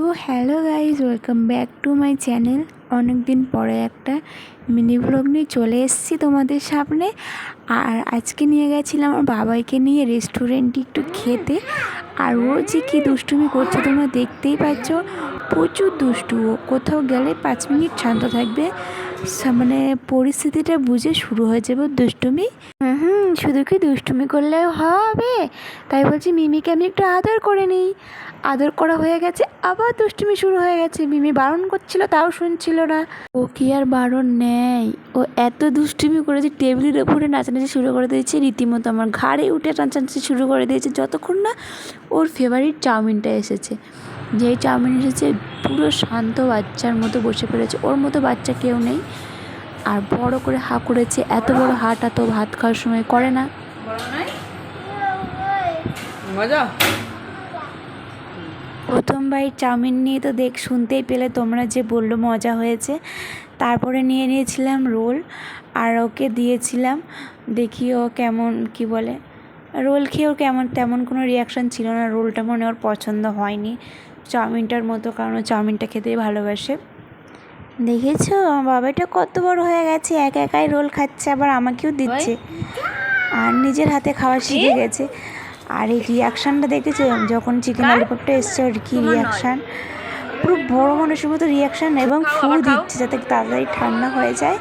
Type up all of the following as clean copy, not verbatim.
তো hello guys, welcome back to my channel. অনেক দিন পরে একটা মিনি ব্লগ নিয়ে চলে এসেছি তোমাদের সামনে। আর আজকে নিয়ে গেছিলাম আমার বাবাইকে নিয়ে রেস্টুরেন্টে একটু খেতে। আর ও যে কী দুষ্টুমি করছে তোমরা দেখতেই পাচ্ছ, প্রচুর দুষ্টু। ও কোথাও গেলে 5 মিনিট শান্ত থাকবে, মানে পরিস্থিতিটা বুঝে শুরু হয়ে যাবে দুষ্টুমি। শুধু কি দুষ্টুমি করলেও হবে? তাই বলছি মিমিকে আমি একটু আদর করে নিই। আদর করা হয়ে গেছে, আবার দুষ্টুমি শুরু হয়ে গেছে। মিমি বারণ করছিল তাও শুনছিল না। ও কি আর বারণ নেই, ও এত দুষ্টুমি করেছে, টেবিলের ওপরে নাচানাচি শুরু করে দিয়েছে, রীতিমতো আমার ঘাড়ে উঠে নাচানাচি শুরু করে দিয়েছে যতক্ষণ না ওর ফেভারিট চাউমিনটা এসেছে। যেই চাউমিন এসেছে পুরো শান্ত বাচ্চার মতো বসে পড়েছে, ওর মতো বাচ্চা কেউ নেই। আর বড় করে হা করেছে, এত বড় হাটা তো ভাত খাওয়ার সময় করে না। প্রথম বাইট চাউমিন নিয়ে তো শুনতেই পেলে তোমরা যে বললো মজা হয়েছে। তারপরে নিয়ে নিয়েছিলাম রোল, আর ওকে দিয়েছিলাম। দেখি ও কেমন কি বলে। রোল খেয়ে ওর কেমন তেমন কোনো রিয়াকশান ছিল না। রোলটা মনে ওর পছন্দ হয়নি চাউমিনটার মতো, কারণ ও চাউমিনটা খেতেই ভালোবাসে। দেখেছো আমার বাবাটা কত বড় হয়ে গেছে, একা একাই রোল খাচ্ছে, আবার আমাকেও দিচ্ছে। আর নিজের হাতে খাওয়া শিখে গেছে। আর এই রিয়াকশানটা দেখেছো যখন চিকেন ললিপপটা এসছে, ওর কী রিয়াকশান! পুরো বড় মানুষের মতো রিয়াকশান, এবং ফু দিচ্ছে যাতে তাড়াতাড়ি ঠান্ডা হয়ে যায়।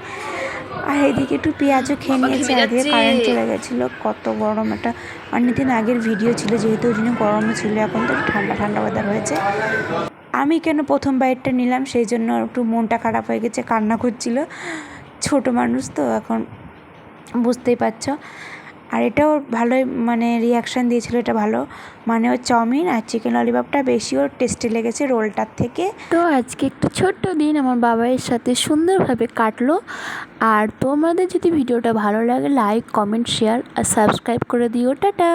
আর এদিকে একটু পেঁয়াজও খেয়ে নিয়েছে। আগে কারেন্ট চলে গেছিলো, কত গরম! একটা অনেকদিন আগের ভিডিও ছিল, যেহেতু ওই জন্য গরমও ছিল। এখন তো ঠান্ডা ঠান্ডা ওয়েদার হয়েছে। আমি কেন প্রথম বাইটটা নিলাম সেই জন্য একটু মনটা খারাপ হয়ে গেছে, কান্না করছিল। ছোটো মানুষ তো এখন বুঝতেই পারছো। আর এটাও ভালোই মানে রিয়াকশান দিয়েছিল, এটা ভালো। মানে ওর চাউমিন আর চিকেন ললিপপটা বেশি ওর টেস্টি লেগেছে রোলটার থেকে। তো আজকে একটা ছোট্ট দিন আমার বাবাইয়ের সাথে সুন্দরভাবে কাটলো। আর তোমাদের যদি ভিডিওটা ভালো লাগে লাইক, কমেন্ট, শেয়ার আর সাবস্ক্রাইব করে দিও। টাটা।